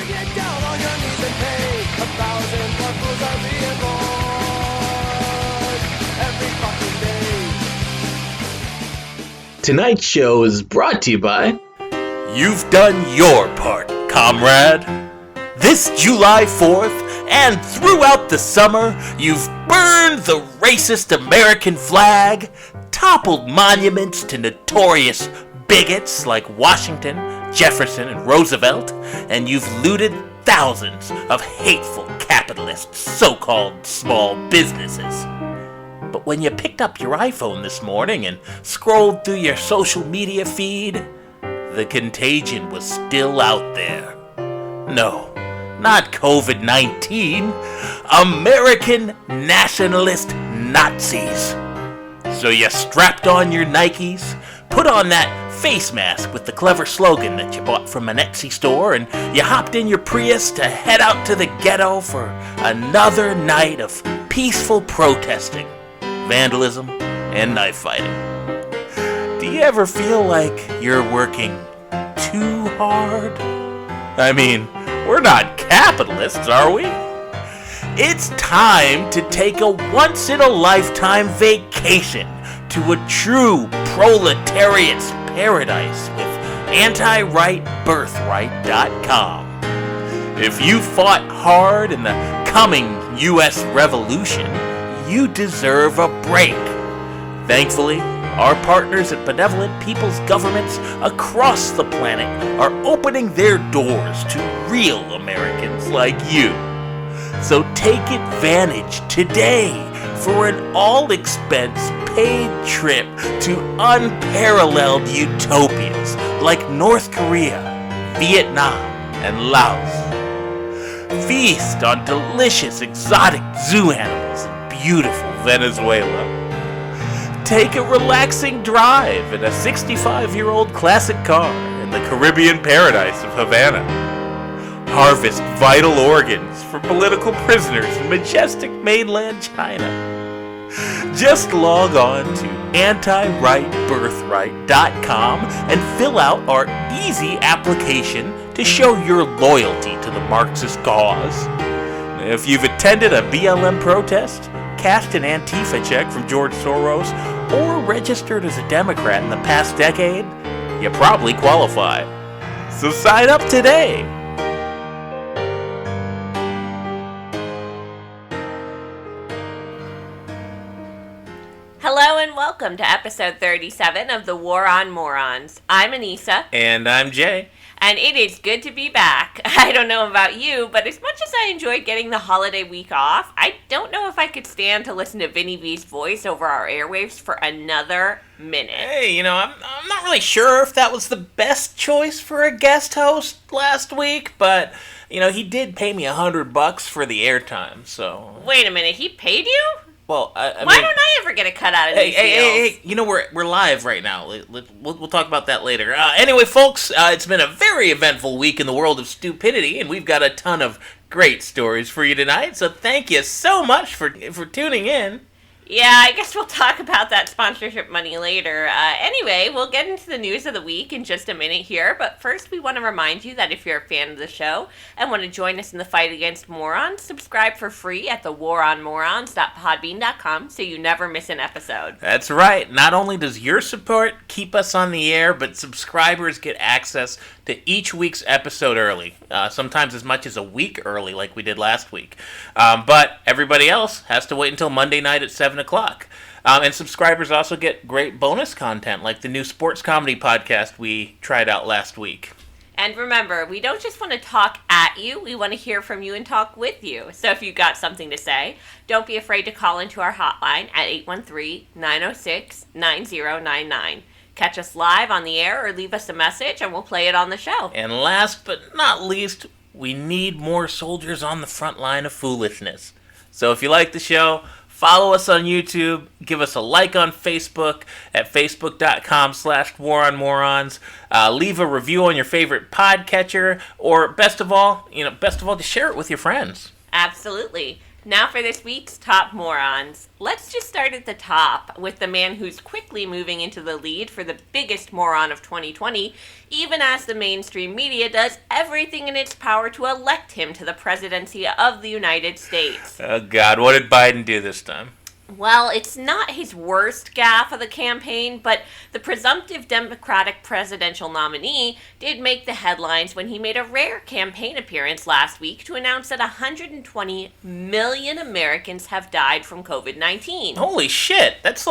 get down on your knees and pay. 1,000 more fools are being born every fucking day. Tonight's show is brought to you by... You've done your part, comrade. This July 4th and throughout the summer, you've burned the racist American flag, toppled monuments to notorious bigots like Washington, Jefferson, and Roosevelt, and you've looted thousands of hateful capitalist so-called small businesses. But when you picked up your iPhone this morning and scrolled through your social media feed, the contagion was still out there. No, not COVID-19, American nationalist Nazis. So you strapped on your Nikes, put on that face mask with the clever slogan that you bought from an Etsy store, and you hopped in your Prius to head out to the ghetto for another night of peaceful protesting, vandalism, and knife fighting. Do you ever feel like you're working too hard? I mean, we're not capitalists, are we? It's time to take a once-in-a-lifetime vacation to a true proletariat's paradise with antirightbirthright.com. If you fought hard in the coming U.S. Revolution, you deserve a break. Thankfully, our partners at benevolent people's governments across the planet are opening their doors to real Americans like you. So take advantage today for an all-expense paid trip to unparalleled utopias like North Korea, Vietnam, and Laos. Feast on delicious exotic zoo animals in beautiful Venezuela. Take a relaxing drive in a 65-year-old classic car in the Caribbean paradise of Havana. Harvest vital organs for political prisoners in majestic mainland China. Just log on to antirightbirthright.com and fill out our easy application to show your loyalty to the Marxist cause. If you've attended a BLM protest, cashed an Antifa check from George Soros, or registered as a Democrat in the past decade, you probably qualify. So sign up today. Hello and welcome to episode 37 of the War on Morons. I'm Anisa. And I'm Jay. And it is good to be back. I don't know about you, but as much as I enjoyed getting the holiday week off, I don't know if I could stand to listen to Vinny V's voice over our airwaves for another minute. Hey, I'm not really sure if that was the best choice for a guest host last week, but, he did pay me $100 for the airtime, so... Wait a minute, he paid you? Well, Why don't I ever get a cut out of these deals? Hey, we're live right now. We'll talk about that later. Anyway, folks, it's been a very eventful week in the world of stupidity, and we've got a ton of great stories for you tonight, so thank you so much for tuning in. Yeah, I guess we'll talk about that sponsorship money later. Anyway, we'll get into the news of the week in just a minute here, but first we want to remind you that if you're a fan of the show and want to join us in the fight against morons, subscribe for free at thewaronmorons.podbean.com so you never miss an episode. That's right. Not only does your support keep us on the air, but subscribers get access to each week's episode early, sometimes as much as a week early like we did last week. But everybody else has to wait until Monday night at 7 o'clock. And subscribers also get great bonus content like the new sports comedy podcast we tried out last week. And remember, we don't just want to talk at you, we want to hear from you and talk with you. So if you've got something to say, don't be afraid to call into our hotline at 813-906-9099. Catch us live on the air or leave us a message and we'll play it on the show. And last but not least, we need more soldiers on the front line of foolishness. So if you like the show, follow us on YouTube, give us a like on Facebook at facebook.com/waronmorons, leave a review on your favorite podcatcher, or best of all, just share it with your friends. Absolutely. Now for this week's Top Morons. Let's just start at the top with the man who's quickly moving into the lead for the biggest moron of 2020, even as the mainstream media does everything in its power to elect him to the presidency of the United States. Oh, God, what did Biden do this time? Well, it's not his worst gaffe of the campaign, but the presumptive Democratic presidential nominee did make the headlines when he made a rare campaign appearance last week to announce that 120 million Americans have died from COVID-19. Holy shit, that's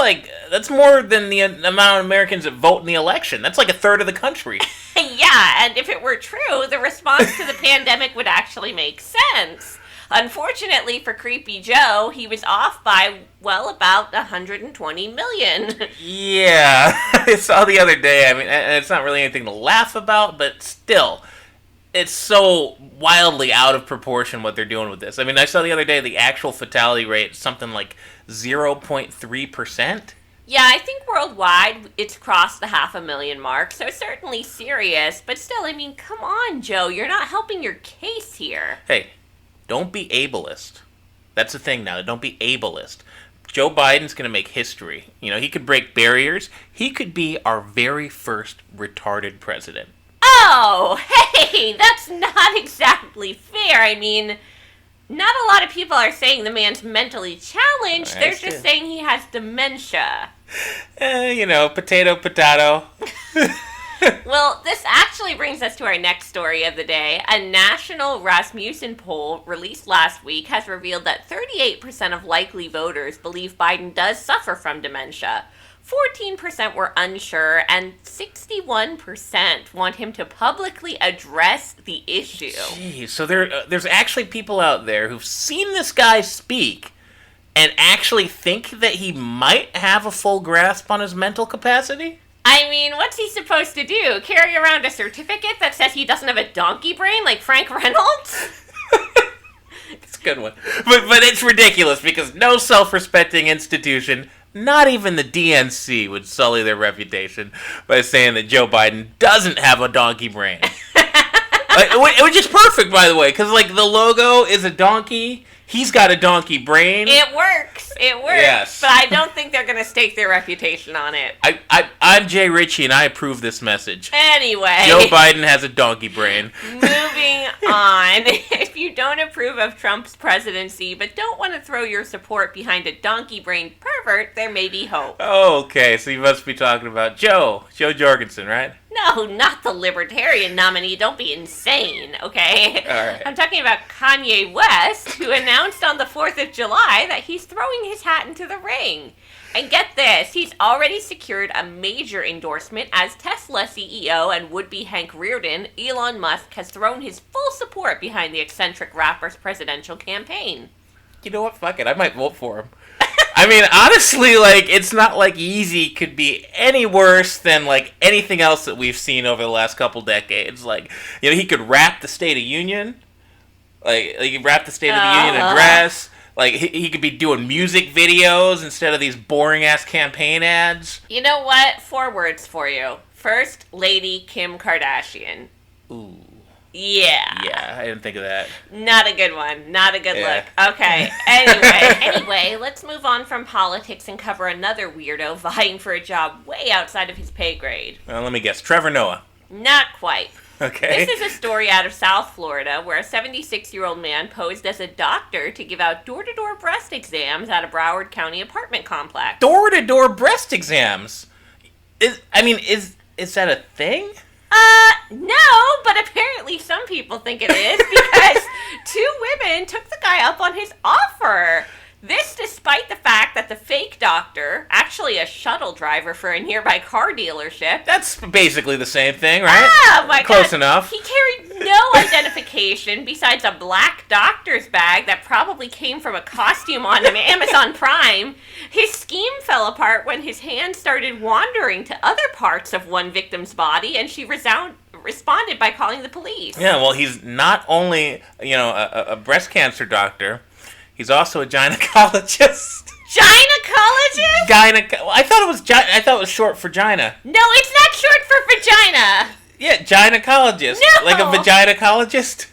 more than the amount of Americans that vote in the election. That's like a third of the country. Yeah, and if it were true, the response to the pandemic would actually make sense. Unfortunately for Creepy Joe, he was off by, well, about 120 million. Yeah, I saw the other day. I mean, it's not really anything to laugh about, but still, it's so wildly out of proportion what they're doing with this. I mean, I saw the other day the actual fatality rate is something like 0.3%. Yeah, I think worldwide it's crossed the 500,000 mark, so certainly serious. But still, I mean, come on, Joe, you're not helping your case here. Hey, don't be ableist. That's the thing now. Don't be ableist. Joe Biden's going to make history. You know, he could break barriers. He could be our very first retarded president. Oh, hey, that's not exactly fair. I mean, not a lot of people are saying the man's mentally challenged. They're just saying he has dementia. You know, potato, potato. Well, this actually brings us to our next story of the day. A national Rasmussen poll released last week has revealed that 38% of likely voters believe Biden does suffer from dementia. 14% were unsure, and 61% want him to publicly address the issue. Jeez, so there's actually people out there who've seen this guy speak and actually think that he might have a full grasp on his mental capacity? I mean, what's he supposed to do? Carry around a certificate that says he doesn't have a donkey brain like Frank Reynolds? It's a good one. But it's ridiculous because no self-respecting institution, not even the DNC, would sully their reputation by saying that Joe Biden doesn't have a donkey brain. Which is perfect, by the way, because like the logo is a donkey. He's got a donkey brain. It works. Yes. But I don't think they're going to stake their reputation on it. I'm Jay Ritchie, and I approve this message. Anyway. Joe Biden has a donkey brain. Moving on. If you don't approve of Trump's presidency, but don't want to throw your support behind a donkey-brained pervert, there may be hope. Oh, okay. So you must be talking about Joe Jorgensen, right? No, not the Libertarian nominee. Don't be insane, okay? All right. I'm talking about Kanye West, who announced on the 4th of July that he's throwing his hat into the ring. And get this, he's already secured a major endorsement as Tesla CEO and would-be Hank Reardon. Elon Musk has thrown his full support behind the eccentric rapper's presidential campaign. You know what? Fuck it. I might vote for him. I mean, honestly, like, it's not like Yeezy could be any worse than, like, anything else that we've seen over the last couple decades. Like, you know, he could rap the State of Union. Like he could rap the State of the Union address. Like, he could be doing music videos instead of these boring-ass campaign ads. You know what? 4 words for you. First Lady Kim Kardashian. Ooh. Yeah. Yeah, I didn't think of that. Not a good one. Not a good look. Okay. Anyway, let's move on from politics and cover another weirdo vying for a job way outside of his pay grade. Well, let me guess. Trevor Noah. Not quite. Okay. This is a story out of South Florida where a 76-year-old man posed as a doctor to give out door-to-door breast exams at a Broward County apartment complex. Door-to-door breast exams? Is that a thing? No, but apparently some people think it is because 2 women took the guy up on his offer. This despite the fact that the fake doctor, actually a shuttle driver for a nearby car dealership. That's basically the same thing, right? Ah, my Close God. enough. He carried no identification besides a black doctor's bag that probably came from a costume on Amazon Prime. His scheme fell apart when his hand started wandering to other parts of one victim's body, and she responded by calling the police. Yeah, well, he's not only, a breast cancer doctor, he's also a gynecologist. Gynecologist? I thought it was short for gyna. No, it's not short for vagina. Yeah, gynecologist. No. Like a vaginacologist.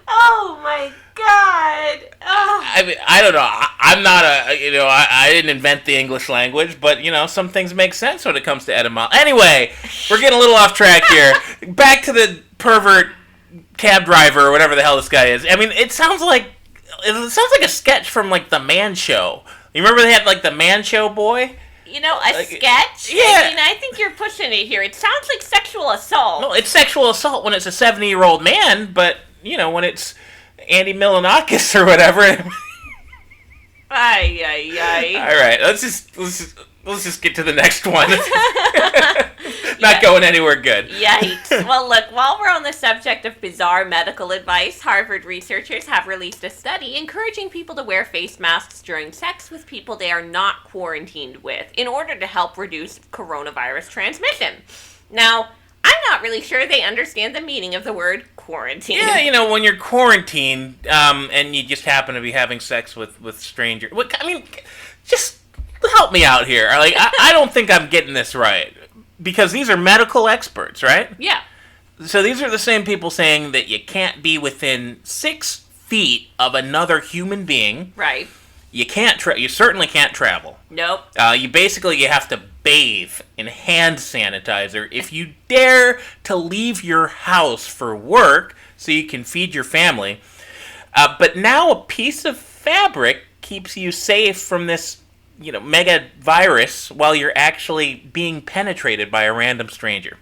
Oh my God. Oh. I mean, I don't know. I'm not I didn't invent the English language, but, some things make sense when it comes to etymology. Anyway, we're getting a little off track here. Back to the pervert cab driver or whatever the hell this guy is. I mean, it sounds like a sketch from, like, The Man Show. You remember they had, like, The Man Show boy? Sketch? Yeah. I think you're pushing it here. It sounds like sexual assault. No, it's sexual assault when it's a 70-year-old man, but, when it's Andy Milonakis or whatever. Ay. All right, let's just get to the next one. Not going anywhere good. Yikes. Well, look, while we're on the subject of bizarre medical advice, Harvard researchers have released a study encouraging people to wear face masks during sex with people they are not quarantined with in order to help reduce coronavirus transmission. Now, I'm not really sure they understand the meaning of the word quarantine. Yeah, when you're quarantined and you just happen to be having sex with strangers. I mean, just help me out here. Like, I don't think I'm getting this right. Because these are medical experts, right? Yeah. So these are the same people saying that you can't be within 6 feet of another human being. Right. You can't. You certainly can't travel. Nope. You have to bathe in hand sanitizer if you dare to leave your house for work so you can feed your family. But now a piece of fabric keeps you safe from this mega virus while you're actually being penetrated by a random stranger.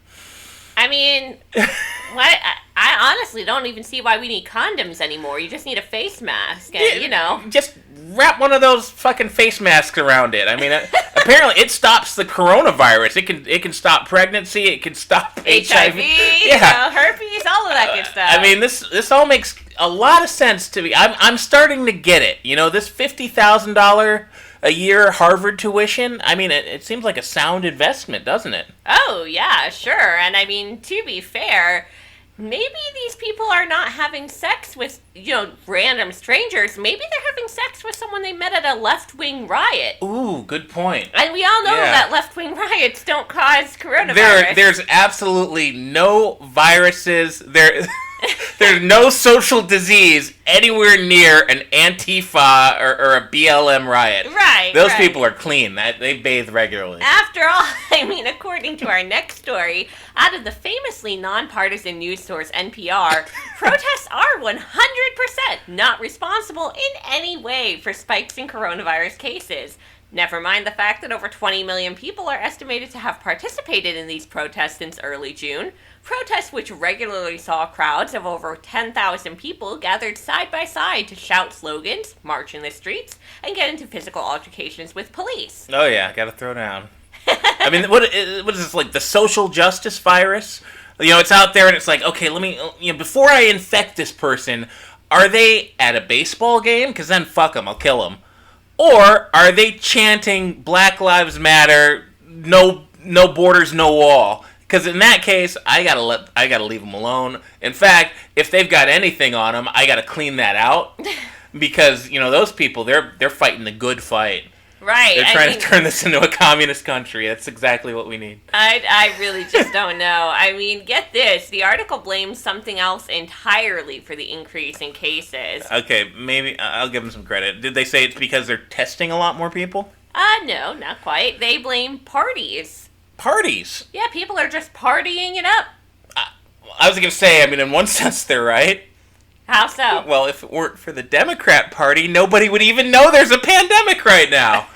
I mean, what? I honestly don't even see why we need condoms anymore. You just need a face mask, and, Just wrap one of those fucking face masks around it. I mean, apparently it stops the coronavirus. It can stop pregnancy. It can stop HIV. Herpes, all of that good stuff. I mean, this all makes a lot of sense to me. I'm starting to get it. This $50,000 a year Harvard tuition, I mean, it seems like a sound investment, doesn't it? Oh, yeah, sure. And I mean, to be fair, maybe these people are not having sex with, random strangers. Maybe they're having sex with someone they met at a left-wing riot. Ooh, good point. And we all know that left-wing riots don't cause coronavirus. There's absolutely no viruses. There's no social disease anywhere near an Antifa or a BLM riot. Right. Those people are clean. They bathe regularly. After all, I mean, according to our next story, out of the famously nonpartisan news source NPR, protests are 100% not responsible in any way for spikes in coronavirus cases. Never mind the fact that over 20 million people are estimated to have participated in these protests since early June. Protests which regularly saw crowds of over 10,000 people gathered side by side to shout slogans, march in the streets, and get into physical altercations with police. Oh yeah, gotta throw down. I mean, what is this, like the social justice virus? It's out there and it's like, okay, let me, before I infect this person, are they at a baseball game? Because then fuck them, I'll kill them. Or are they chanting Black Lives Matter, no borders, no wall? Because in that case, I gotta leave them alone. In fact, if they've got anything on them, I gotta clean that out. Because those people, they're fighting the good fight. Right. They're trying to turn this into a communist country. That's exactly what we need. I really just don't know. I mean, get this. The article blames something else entirely for the increase in cases. Okay, maybe I'll give them some credit. Did they say it's because they're testing a lot more people? No, not quite. They blame parties. Parties? Yeah, people are just partying it up. I was going to say, I mean, in one sense, they're right. How so? Well, if it weren't for the Democrat Party, nobody would even know there's a pandemic right now.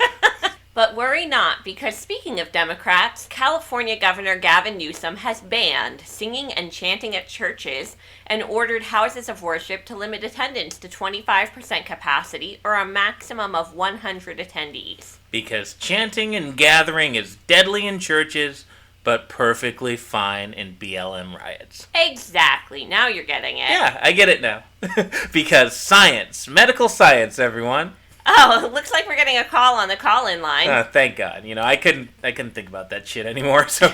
But worry not, because speaking of Democrats, California Governor Gavin Newsom has banned singing and chanting at churches and ordered houses of worship to limit attendance to 25% capacity or a maximum of 100 attendees. Because chanting and gathering is deadly in churches, but perfectly fine in BLM riots. Exactly. Now you're getting it. Yeah, I get it now. Because science, medical science, everyone. Oh, it looks like we're getting a call on the call-in line. Thank God. I couldn't think about that shit anymore. So,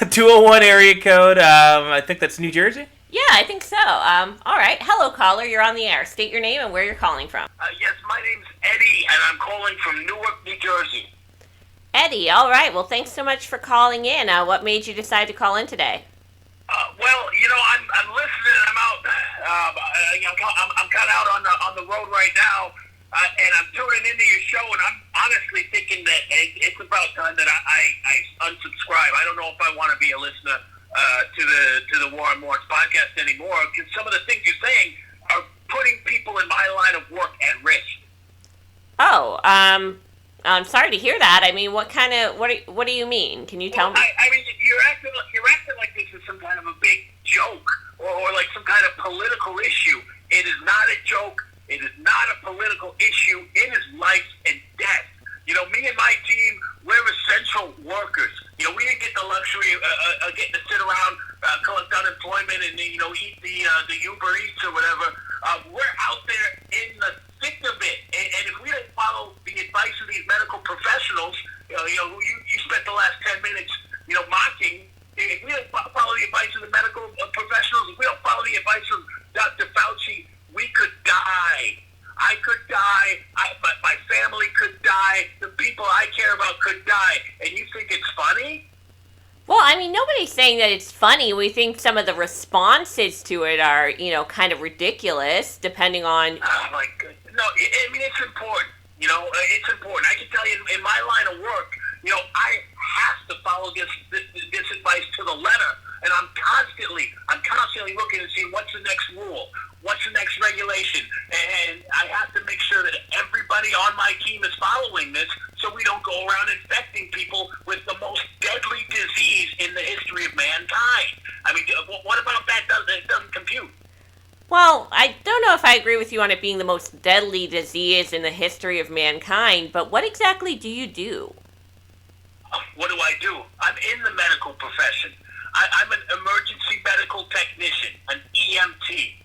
201 area code. I think that's New Jersey. Yeah, I think so. All right. Hello, caller. You're on the air. State your name and where you're calling from. Yes, my name's Eddie, and I'm calling from Newark, New Jersey. Eddie, all right. Well, thanks so much for calling in. What made you decide to call in today? Well, I'm listening. I'm out I'm kind of out on the road right now, and I'm tuning into your show, and I'm honestly thinking that it's about time that I unsubscribe. I don't know if I want to be a listener to the War on Morris podcast anymore, because some of the things you're saying are putting people in my line of work at risk. Oh, I'm sorry to hear that. I mean, what do you mean? Can you tell me? I mean, you're acting like this is some kind of a big joke or like some kind of political issue. It is not a joke. It is not a political issue. It is life and death. You know, me and my team, we're essential workers. You know, we didn't get the luxury of getting to sit around, collect unemployment, and eat the Uber Eats or whatever. We're out there in the thick of it, and if we don't follow the advice of these medical professionals, who you spent the last 10 minutes, mocking. If we don't follow the advice of the medical professionals, if we don't follow the advice of Dr. Fauci, we could die. I could die. My family could die. The people I care about could die. And you think it's funny? Well, I mean, nobody's saying that it's funny. We think some of the responses to it are, kind of ridiculous, depending on... Oh, my goodness. No, I mean, it's important. It's important. I can tell you, in my line of work, I have to follow this advice to the letter. And I'm constantly looking and seeing what's the next rule, what's the next regulation. And I have to make sure that everybody on my team is following this so we don't go around infecting people with the most deadly disease in the history of mankind. I mean, what about that? It doesn't compute. Well, I don't know if I agree with you on it being the most deadly disease in the history of mankind, but what exactly do you do? What do I do? I'm in the medical profession. I'm an emergency medical technician, an EMT.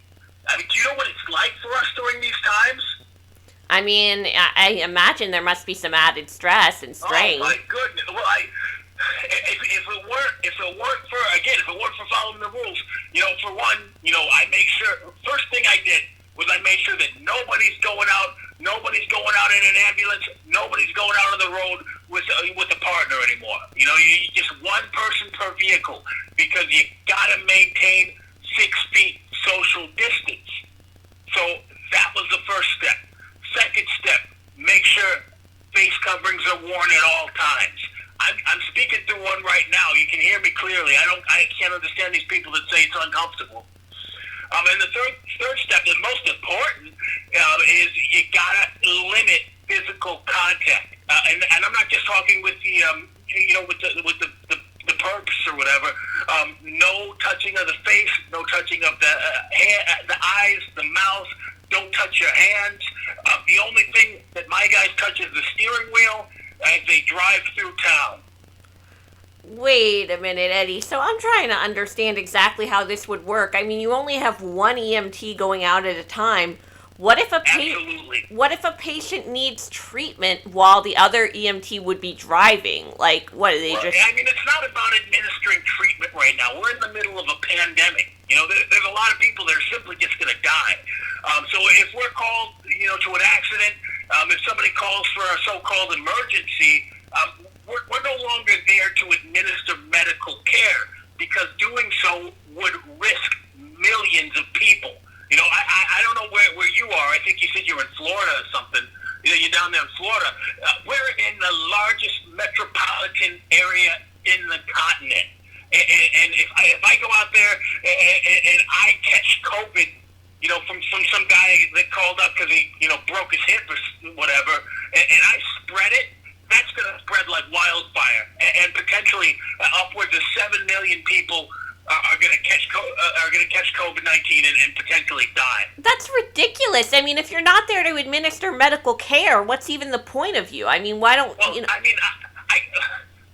I mean, do you know what it's like for us during these times? I mean, I imagine there must be some added stress and strain. Oh my goodness! Well, if it weren't for following the rules, for one, I make sure. First thing I did was I made sure that nobody's going out in an ambulance, nobody's going out on the road with a partner anymore. You just one person per vehicle, because you gotta maintain 6 feet social distance. So that was the first step. Second step, make sure face coverings are worn at all times. I'm speaking through one right now. You can hear me clearly. I can't understand these people that say it's uncomfortable. And the third step, the most important, is you gotta limit physical contact. And I'm not just talking with the the perps or whatever. No touching of the face, no touching of the eyes, the mouth. Don't touch your hands. The only thing that my guys touch is the steering wheel as they drive through town. Wait a minute, Eddie. So I'm trying to understand exactly how this would work. I mean, you only have one EMT going out at a time. What if a patient needs treatment while the other EMT would be driving? Like, what are they just... I mean, it's not about administering treatment right now. We're in the middle of a pandemic. There's a lot of people that are simply just going to die. So if we're called, to an accident, if somebody calls for a so-called emergency, we're no longer there to administer medical care, because doing so would risk millions of people. I don't know where you are. I think you said you're in Florida or something. You're down there in Florida. We're in the largest metropolitan area in the continent. And if I go out there and I catch COVID, from some guy that called up because he, broke his hip or whatever, and I spread it, that's going to spread like wildfire. And potentially upwards of 7 million people are going to catch COVID-19 and potentially die. That's ridiculous. I mean, if you're not there to administer medical care, what's even the point of you? I mean, why don't you know? I mean,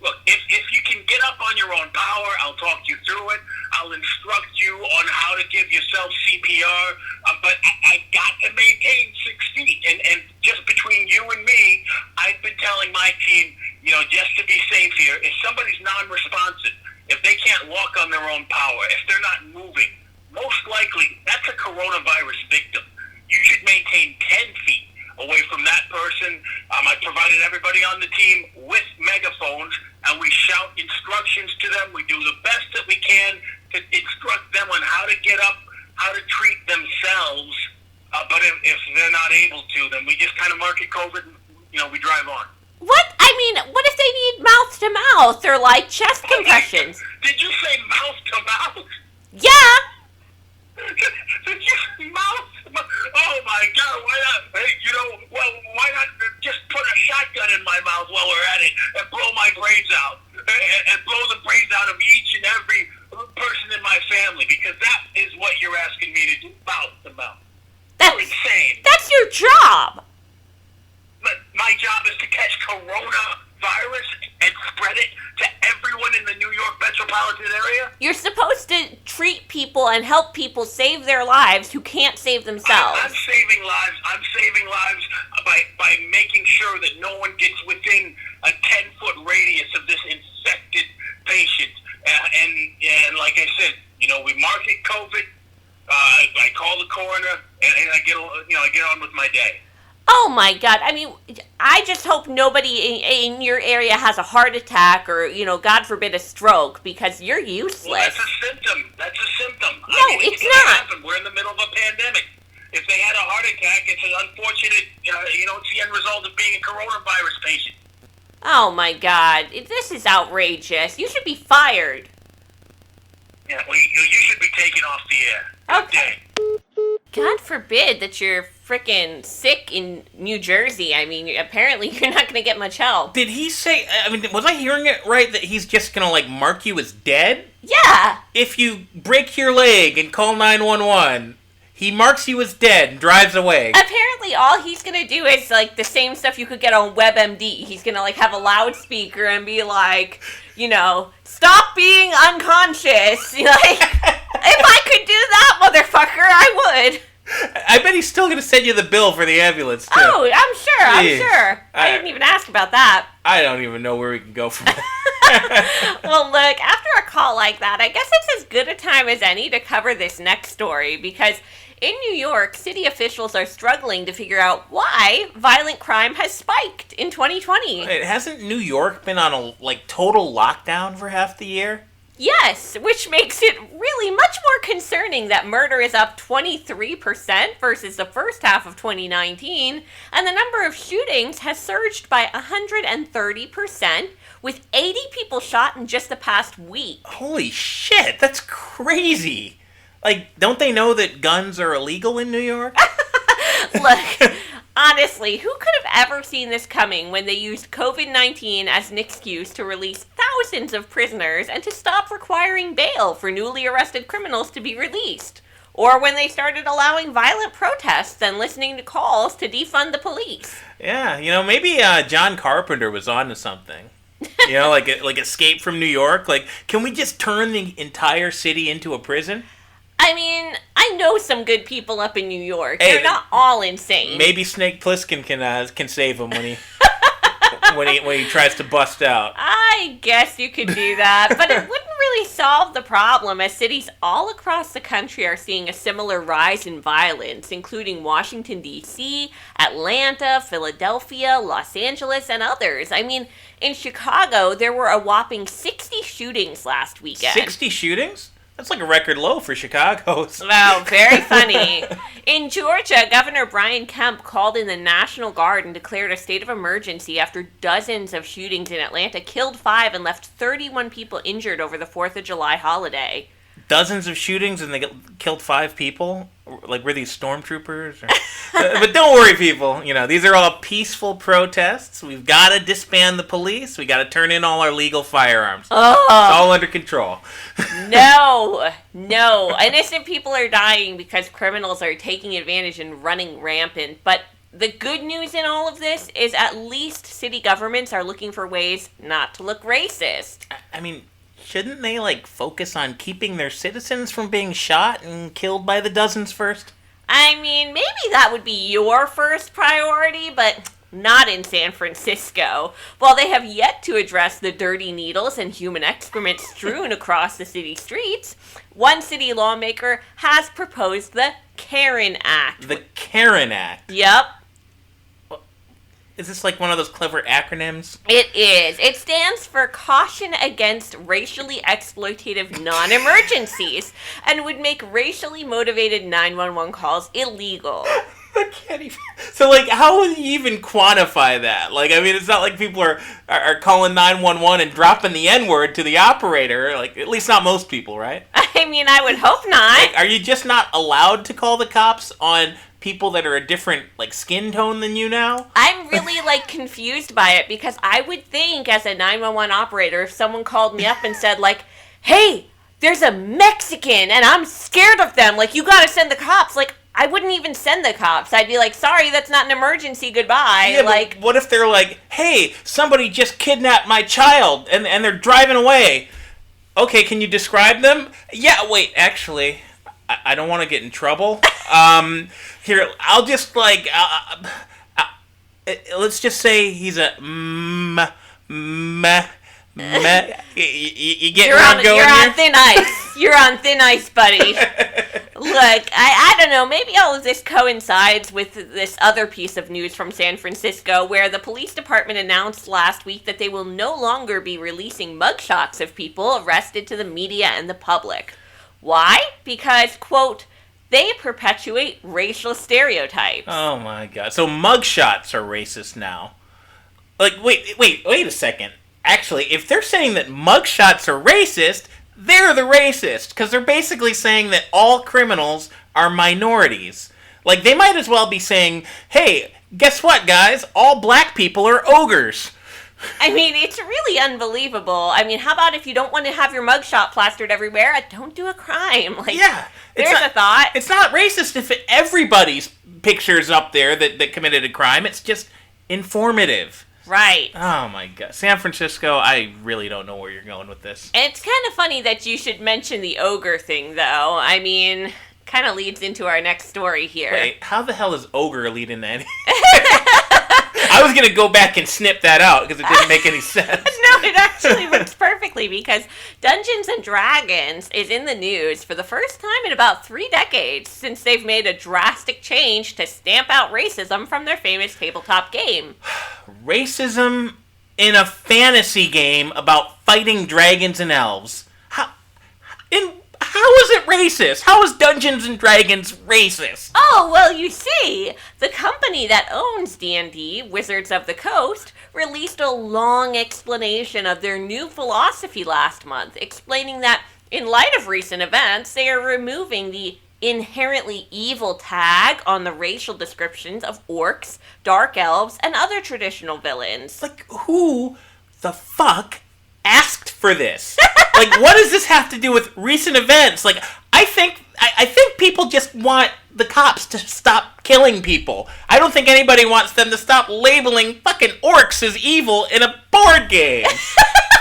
look, if you can get up on your own power, I'll talk you through it. I'll instruct you on how to give yourself CPR. But I've got to maintain 6 feet. And just between you and me, I've been telling my team, just to be safe here, if somebody's non-responsive, if they can't walk on their own power, if they're not moving, most likely that's a coronavirus victim. You should maintain 10 feet away from that person. I provided everybody on the team with megaphones, and we shout instructions to them. We do the best that we can to instruct them on how to get up, how to treat themselves. But if they're not able to, then we just kind of market COVID and, we drive on. What? I mean, what if they need mouth to mouth or like chest compressions? Did you say mouth to mouth? Yeah. Did you mouth? Oh my God! Why not? Hey, why not just put a shotgun in my mouth while we're at it and blow my brains out and blow the brains out of each and every person in my family, because that is what you're asking me to do, mouth to mouth. You're insane. That's your job. But my job is to catch coronavirus and spread it to everyone in the New York metropolitan area? You're supposed to treat people and help people save their lives who can't save themselves. I'm saving lives. I'm saving lives by making sure that no one gets within a 10-foot radius of this infected patient. And like I said, we market COVID. I call the coroner, and I get on with my day. Oh my God. I mean, I just hope nobody in your area has a heart attack or, God forbid, a stroke, because you're useless. Well, that's a symptom. No, it's not. Happen. We're in the middle of a pandemic. If they had a heart attack, it's an unfortunate, it's the end result of being a coronavirus patient. Oh my God. This is outrageous. You should be fired. Yeah, well, you should be taken off the air. Okay. God forbid that you're freaking sick in New Jersey. I mean, apparently you're not going to get much help. Did he say, was I hearing it right that he's just going to, mark you as dead? Yeah. If you break your leg and call 911, he marks you as dead and drives away. Apparently all he's going to do is, the same stuff you could get on WebMD. He's going to, have a loudspeaker and be like, stop being unconscious. If I could do that, motherfucker, I would. I bet he's still going to send you the bill for the ambulance, too. Oh, I'm sure. I didn't even ask about that. I don't even know where we can go from there. Well, look, after a call like that, I guess it's as good a time as any to cover this next story, because in New York, city officials are struggling to figure out why violent crime has spiked in 2020. Wait, hasn't New York been on a, total lockdown for half the year? Yes, which makes it really much more concerning that murder is up 23% versus the first half of 2019, and the number of shootings has surged by 130%, with 80 people shot in just the past week. Holy shit, that's crazy. Don't they know that guns are illegal in New York? Look, honestly, who could have ever seen this coming when they used COVID-19 as an excuse to release thousands of prisoners and to stop requiring bail for newly arrested criminals to be released? Or when they started allowing violent protests and listening to calls to defund the police? Yeah, maybe John Carpenter was on to something. Like Escape from New York. Can we just turn the entire city into a prison? I mean, I know some good people up in New York. They're not all insane. Maybe Snake Plissken can save him when he when he tries to bust out. I guess you could do that, but it wouldn't really solve the problem, as cities all across the country are seeing a similar rise in violence, including Washington, D.C., Atlanta, Philadelphia, Los Angeles, and others. I mean, in Chicago, there were a whopping 60 shootings last weekend. 60 shootings? That's a record low for Chicago. Wow, very funny. In Georgia, Governor Brian Kemp called in the National Guard and declared a state of emergency after dozens of shootings in Atlanta killed 5 and left 31 people injured over the 4th of July holiday. Dozens of shootings and they killed 5 people? Were these stormtroopers? But don't worry, people. These are all peaceful protests. We've got to disband the police. We got to turn in all our legal firearms. Oh. It's all under control. No. Innocent people are dying because criminals are taking advantage and running rampant. But the good news in all of this is at least city governments are looking for ways not to look racist. I mean, shouldn't they, focus on keeping their citizens from being shot and killed by the dozens first? I mean, maybe that would be your first priority, but not in San Francisco. While they have yet to address the dirty needles and human excrement strewn across the city streets, one city lawmaker has proposed the Karen Act. The Karen Act? Yep. Is this like one of those clever acronyms? It is. It stands for Caution Against Racially Exploitative Non-Emergencies and would make racially motivated 911 calls illegal. I can't even... So, like, how would you even quantify that? Like, I mean, it's not like people are calling 911 and dropping the N-word to the operator. Like, at least not most people, right? I mean, I would hope not. Like, are you just not allowed to call the cops on people that are a different, like, skin tone than you now? I'm really, like, confused by it because I would think as a 911 operator, if someone called me up and said, like, hey, there's a Mexican and I'm scared of them, like, you gotta send the cops, like, I wouldn't even send the cops. I'd be like, sorry, that's not an emergency, goodbye. Yeah, like, but what if they're like, hey, somebody just kidnapped my child and they're driving away? Okay, can you describe them? Yeah, wait, actually, I don't want to get in trouble. Here, I'll just, like, let's just say he's a you get where I'm going You're here? on thin ice. You're on thin ice, buddy. Look, I don't know, maybe all of this coincides with this other piece of news from San Francisco where the police department announced last week that they will no longer be releasing mugshots of people arrested to the media and the public. Why? Because, quote, they perpetuate racial stereotypes. Oh my god. So mugshots are racist now. Like, wait a second. Actually, if they're saying that mugshots are racist, they're the racist. Because they're basically saying that all criminals are minorities. Like, they might as well be saying, hey, guess what, guys? All black people are ogres. I mean, it's really unbelievable. I mean, how about if you don't want to have your mugshot plastered everywhere, don't do a crime. Like, Yeah. there's a thought. It's not racist if everybody's picture's up there that committed a crime. It's just informative. Right. Oh my god. San Francisco, I really don't know where you're going with this. It's kind of funny that you should mention the ogre thing, though. I mean, kind of leads into our next story here. Wait, how the hell does ogre lead into any... I was going to go back and snip that out because it didn't make any sense. No, it actually works perfectly because Dungeons and Dragons is in the news for the first time in about 3 decades since they've made a drastic change to stamp out racism from their famous tabletop game. Racism in a fantasy game about fighting dragons and elves. How is it racist? How is Dungeons and Dragons racist? Oh, well, you see, the company that owns D&D, Wizards of the Coast, released a long explanation of their new philosophy last month, explaining that in light of recent events, they are removing the inherently evil tag on the racial descriptions of orcs, dark elves, and other traditional villains. Like, who the fuck asked for this? Like, what does this have to do with recent events? Like, I think people just want the cops to stop killing people. I don't think anybody wants them to stop labeling fucking orcs as evil in a board game.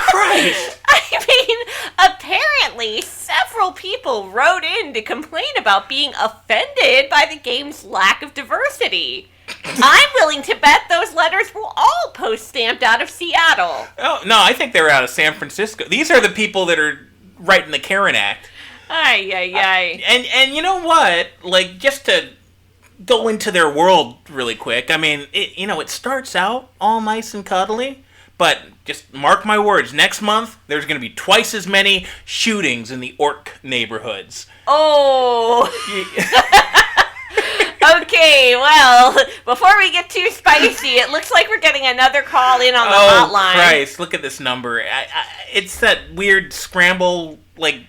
Christ. I mean, apparently several people wrote in to complain about being offended by the game's lack of diversity. I'm willing to bet those letters were all post-stamped out of Seattle. Oh, no, I think they were out of San Francisco. These are the people that are writing the Karen Act. Ay. And you know what? Like, just to go into their world really quick, I mean, it starts out all nice and cuddly, but just mark my words, next month, there's going to be twice as many shootings in the orc neighborhoods. Oh. Okay, well, before we get too spicy, it looks like we're getting another call in on the hotline. Oh, Christ, look at this number. It's that weird scramble, like...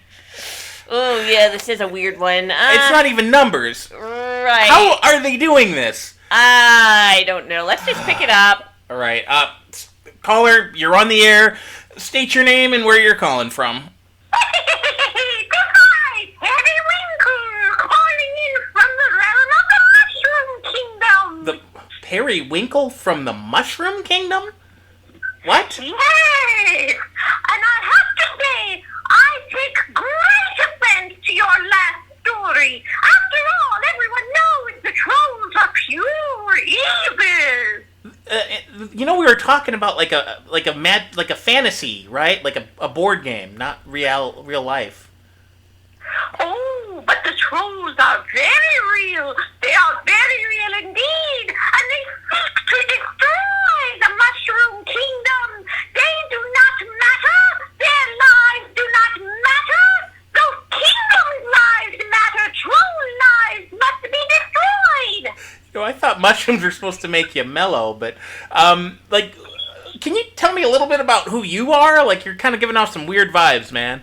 Oh, yeah, this is a weird one. It's not even numbers. Right. How are they doing this? I don't know. Let's just pick it up. All right, caller, you're on the air. State your name and where you're calling from. Goodbye, Perry Winkle, calling in from the realm of the Mushroom Kingdom. The Periwinkle from the Mushroom Kingdom? What? Yes, and I have to say, I take great offense to your last story. After all, everyone knows the trolls are pure evil. We were talking about like a fantasy, right? Like a board game, not real life. Oh, but the trolls are very real. They are very real indeed, and they seek to destroy I thought mushrooms were supposed to make you mellow, but, like, can you tell me a little bit about who you are? Like, you're kind of giving off some weird vibes, man.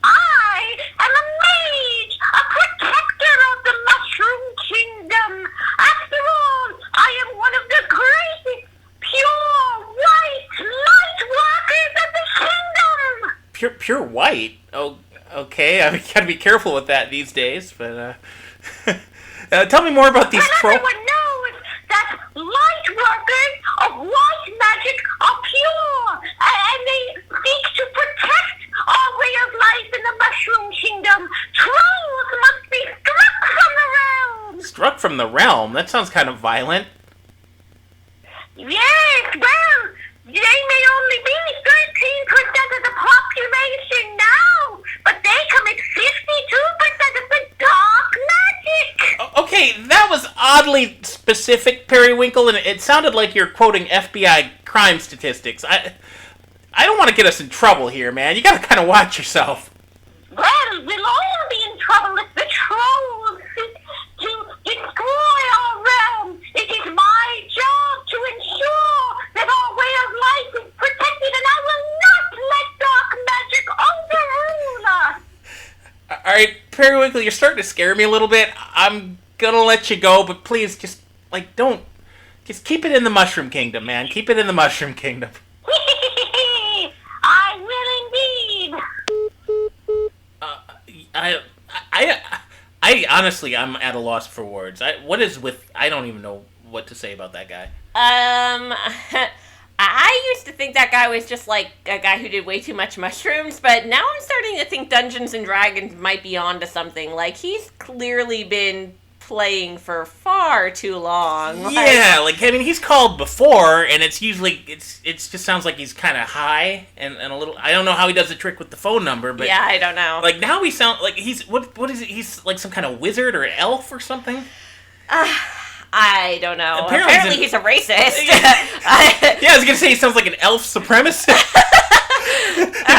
I am a mage, a protector of the Mushroom Kingdom. After all, I am one of the greatest pure white light workers of the kingdom. Pure white? Oh, okay. I gotta be careful with that these days, but, tell me more about these trolls. Everyone knows that light workers of white magic are pure, and they seek to protect our way of life in the Mushroom Kingdom. Trolls must be struck from the realm. Struck from the realm? That sounds kind of violent. Yes, well, they may only be 13% of the population now, but they commit 52% of the dark magic. Okay, that was oddly specific, Periwinkle, and it sounded like you're quoting FBI crime statistics. I don't want to get us in trouble here, man. You gotta kind of watch yourself. Well, we'll all be in trouble if the trolls seek to destroy our realm. It is my job to ensure that our way of life is protected, and I will not let dark magic overrule us. Alright, Periwinkle, you're starting to scare me a little bit. I'm gonna let you go, but please, just, like, don't... Just keep it in the Mushroom Kingdom, man. Keep it in the Mushroom Kingdom. I will indeed. I honestly, I'm at a loss for words. I don't even know what to say about that guy. I used to think that guy was just like a guy who did way too much mushrooms, but now I'm starting to think Dungeons and Dragons might be onto something. Like, he's clearly been playing for far too long. Yeah, like, I mean, he's called before, and it's usually, it's just sounds like he's kind of high, and a little, I don't know how he does the trick with the phone number, but... Yeah, I don't know. Like, now he sounds like he's, what is it, he's like some kind of wizard or elf or something? I don't know. Apparently he's a racist. Yeah, I was gonna say he sounds like an elf supremacist.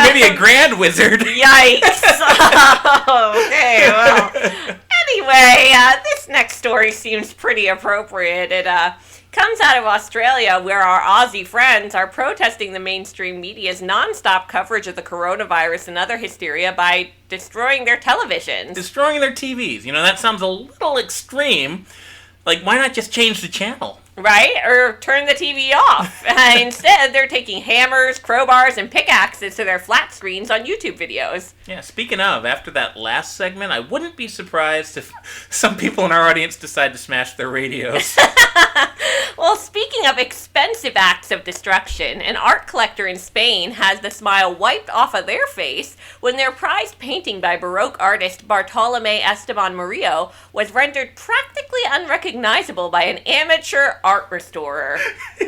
Maybe a grand wizard. Yikes. Okay, well. Anyway, this next story seems pretty appropriate. It comes out of Australia, where our Aussie friends are protesting the mainstream media's non-stop coverage of the coronavirus and other hysteria by destroying their televisions. Destroying their TVs. You know, that sounds a little extreme. Like, why not just change the channel? Right? Or turn the TV off. Instead, they're taking hammers, crowbars, and pickaxes to their flat screens on YouTube videos. Yeah, speaking of, after that last segment, I wouldn't be surprised if some people in our audience decide to smash their radios. Well, speaking of expensive acts of destruction, an art collector in Spain has the smile wiped off of their face when their prized painting by Baroque artist Bartolomé Esteban Murillo was rendered practically unrecognizable by an amateur art restorer.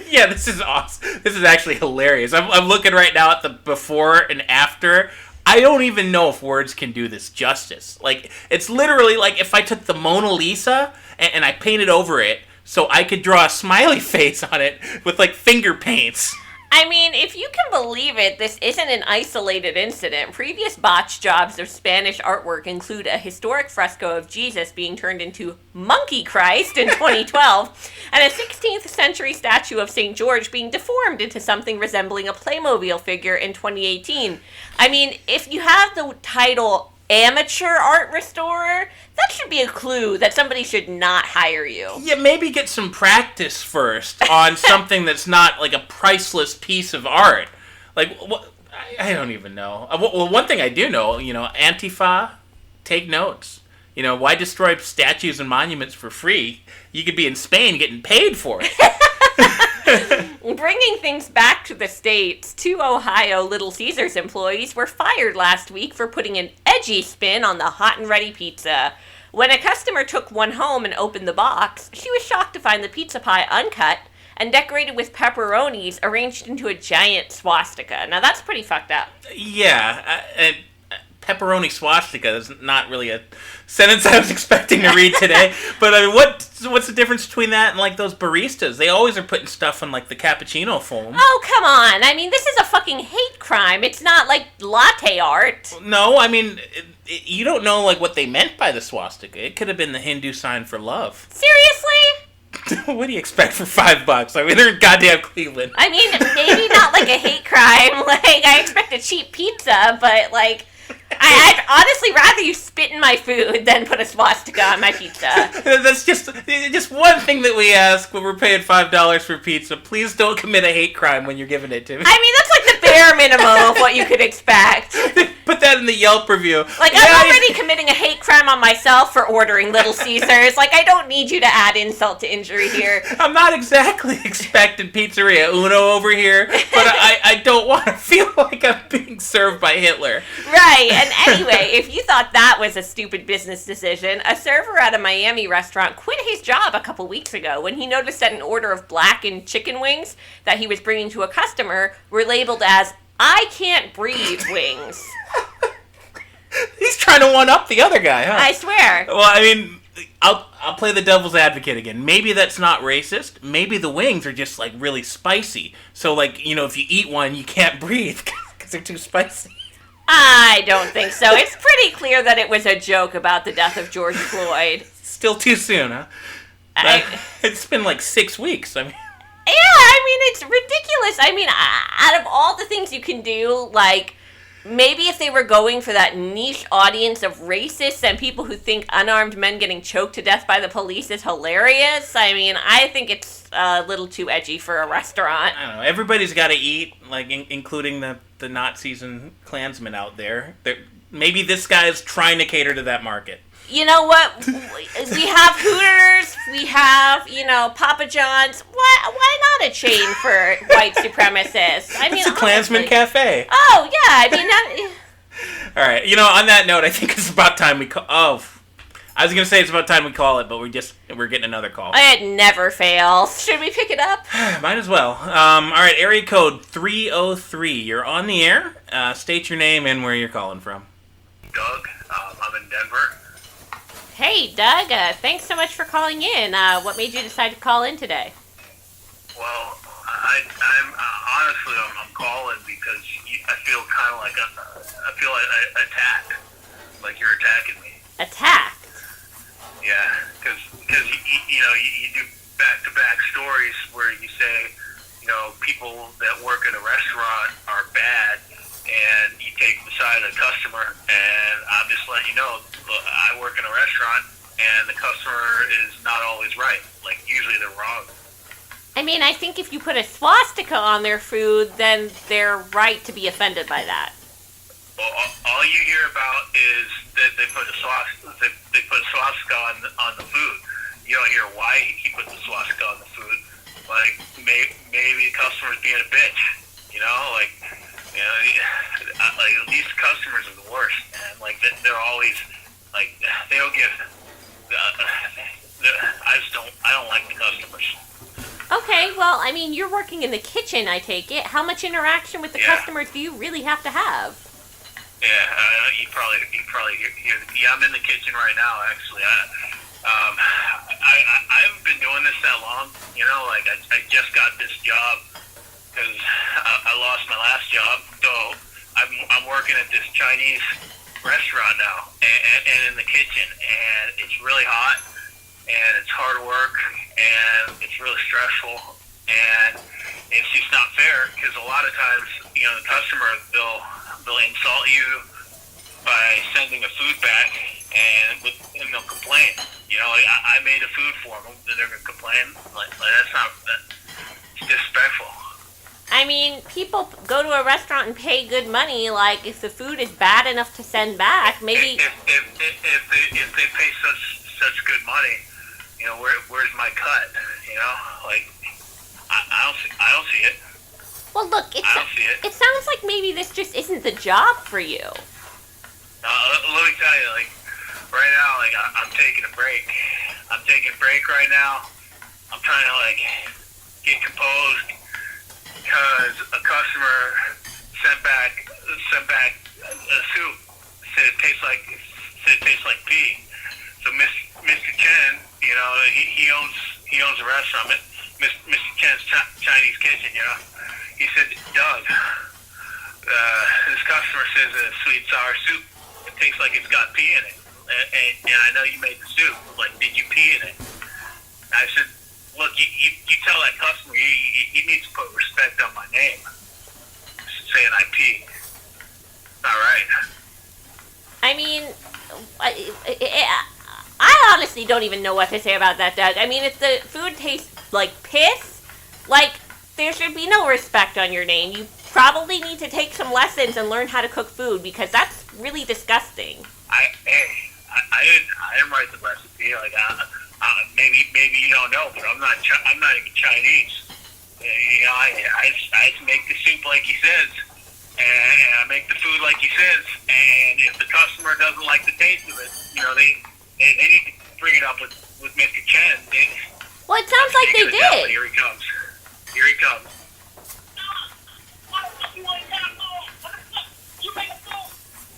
Yeah, this is awesome. This is actually hilarious. I'm looking right now at the before and after. I don't even know if words can do this justice. Like, it's literally like if I took the Mona Lisa and I painted over it so I could draw a smiley face on it with, like, finger paints. I mean, if you can believe it, this isn't an isolated incident. Previous botched jobs of Spanish artwork include a historic fresco of Jesus being turned into Monkey Christ in 2012, and a 16th century statue of St. George being deformed into something resembling a Playmobil figure in 2018. I mean, if you have the title amateur art restorer, that should be a clue that somebody should not hire you. Yeah, maybe get some practice first on something that's not like a priceless piece of art. Like, what? I don't even know. Well, one thing I do know, you know, Antifa, take notes. You know, why destroy statues and monuments for free? You could be in Spain getting paid for it. Bringing things back to the States, 2 Ohio Little Caesars employees were fired last week for putting an edgy spin on the hot and ready pizza. When a customer took one home and opened the box, she was shocked to find the pizza pie uncut and decorated with pepperonis arranged into a giant swastika. Now, that's pretty fucked up. Yeah, pepperoni swastika is not really a sentence I was expecting to read today. But I mean, what's the difference between that and like those baristas? They always are putting stuff in like the cappuccino foam. Oh, come on. I mean, this is a fucking hate crime. It's not like latte art. No, I mean, you don't know like what they meant by the swastika. It could have been the Hindu sign for love. Seriously? What do you expect for $5? I mean, they're in goddamn Cleveland. I mean, maybe not like a hate crime. Like, I expect a cheap pizza, but like, I'd honestly rather you spit in my food than put a swastika on my pizza. That's just one thing that we ask when we're paying $5 for pizza. Please don't commit a hate crime when you're giving it to me. I mean, that's like the bare minimum of what you could expect. Put that in the Yelp review. Like, yeah, I'm already committing a hate crime on myself for ordering Little Caesars. Like, I don't need you to add insult to injury here. I'm not exactly expecting Pizzeria Uno over here, but I don't want to feel like I'm being served by Hitler. Right, and anyway, if you thought that was a stupid business decision, a server at a Miami restaurant quit his job a couple weeks ago when he noticed that an order of blackened chicken wings that he was bringing to a customer were labeled as "I can't breathe" wings. He's trying to one-up the other guy, huh? I swear. Well, I mean, I'll play the devil's advocate again. Maybe that's not racist. Maybe the wings are just, like, really spicy. So, like, you know, if you eat one, you can't breathe because they're too spicy. I don't think so. It's pretty clear that it was a joke about the death of George Floyd. Still too soon, huh? It's been, like, 6 weeks. I mean... Yeah, I mean, it's ridiculous. I mean, out of all the things you can do, like... Maybe if they were going for that niche audience of racists and people who think unarmed men getting choked to death by the police is hilarious, I mean, I think it's a little too edgy for a restaurant. I don't know. Everybody's got to eat, like, including the Nazis and Klansmen out there. Maybe this guy's trying to cater to that market. You know what? We have Hooters. We have, Papa John's. Why not a chain for white supremacists? I mean, it's a Klansman cafe. Oh, yeah. I mean, that... All right. On that note, I think it's about time we call... Oh, I was going to say it's about time we call it, but we're getting another call. It never fails. Should we pick it up? Might as well. All right. Area code 303. You're on the air. State your name and where you're calling from. Doug, I'm in Denver. Hey, Doug, thanks so much for calling in. What made you decide to call in today? Well, I'm honestly, I'm calling because I feel kind of like I feel attacked, like you're attacking me. Attacked? Yeah, because you do back-to-back stories where you say, people that work in a restaurant are bad, and you take the side of the customer, and I'm just letting you know, look, I work in a restaurant, and the customer is not always right. Like, usually they're wrong. I mean, I think if you put a swastika on their food, then they're right to be offended by that. Well, all you hear about is that they put a swastika on the food. You don't hear why he put the swastika on the food. Like, maybe the customer's being a bitch, like these customers are the worst, man. Like they're always like they don't give. I don't like the customers. Okay, well, I mean, you're working in the kitchen, I take it. How much interaction with the customers do you really have to have? Yeah, you probably hear. Yeah, I'm in the kitchen right now. Actually, I haven't been doing this that long. I just got this job because I lost my last job, so I'm working at this Chinese restaurant now, and in the kitchen, and it's really hot, and it's hard work, and it's really stressful, and it's just not fair because a lot of times, the customer they'll insult you by sending a food back, and they'll complain. I made a food for them, and they're gonna complain. Like it's disrespectful. I mean, people go to a restaurant and pay good money. Like, if the food is bad enough to send back, maybe... If they pay such good money, where's my cut? I don't see it. Well, look, I don't see it. It sounds like maybe this just isn't the job for you. Let me tell you, right now, I'm taking a break. I'm taking a break right now. I'm trying to, get composed. Because a customer sent back a soup said it tastes like pee. So Mr. Chen, you know, he owns a restaurant. Mr. Chen's Chinese Kitchen, you know. He said, Doug, this customer says a sweet sour soup. It tastes like it's got pee in it. And I know you made the soup. Like, did you pee in it? I said, look, you tell that customer he needs to put respect on my name. Saying I pee. All right. I mean, I honestly don't even know what to say about that, Doug. I mean, if the food tastes like piss, like, there should be no respect on your name. You probably need to take some lessons and learn how to cook food, because that's really disgusting. I didn't write the recipe. Like, maybe you don't know, but I'm not even Chinese. You know, I just make the soup like he says, and I make the food like he says. And if the customer doesn't like the taste of it, you know, they need to bring it up with Mr. Chen. Well, it sounds like they did. Here he comes. Here he comes.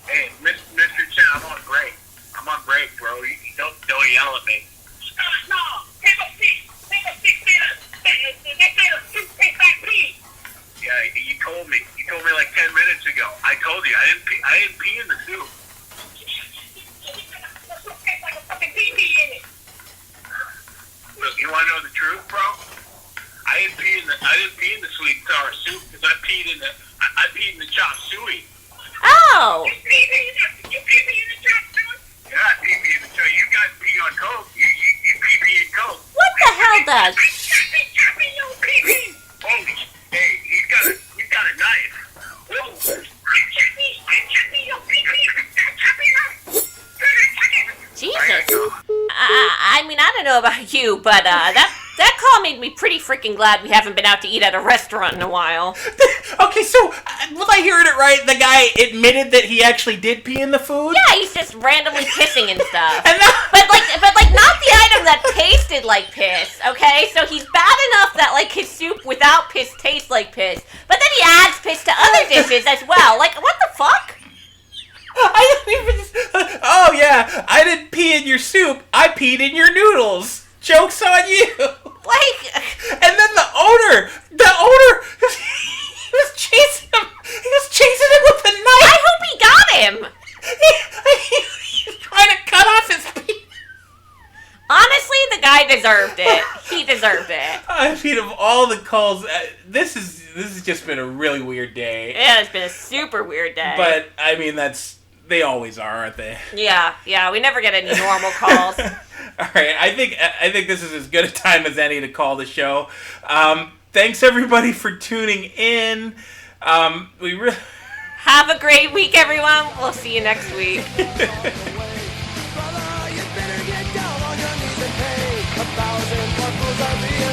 Hey, Mr. Chen, I'm on break. I'm on break, bro. Don't yell at me. Yeah, you told me. You told me like 10 minutes ago. I told you I didn't pee in the soup. Look, you want to know the truth, bro? I didn't pee in the sweet and sour soup because I peed in the chopped suey. Oh! You pee me in the chopped suey? Yeah, I pee me in the chopped. You guys pee on coke. You pee in coke. What the hell, Doug? Holy, hey, he's got a knife. Jesus. I mean, I don't know about you, but that call made me pretty freaking glad we haven't been out to eat at a restaurant in a while. Okay, so, was I hearing it right? The guy admitted that he actually did pee in the food? Yeah, he's just randomly pissing and stuff. But not the item that tasted like piss, okay? So he's bad enough that, like, his soup without piss tastes like piss. But then he adds piss to other dishes as well. Like, what the fuck? I didn't even... Oh, yeah, I didn't pee in your soup. I peed in your noodles. Joke's on you. Like... And then the owner, he was chasing him with a knife. I hope he got him. He's trying to cut off his pee. Honestly, the guy deserved it. He deserved it. I mean, of all the calls, this has just been a really weird day. Yeah, it's been a super weird day. But, I mean, they always are, aren't they? Yeah, we never get any normal calls. All right, I think this is as good a time as any to call the show. Thanks everybody for tuning in. Have a great week, everyone. We'll see you next week. Brother, you better get down on your knees and pay 1,000 more fools are being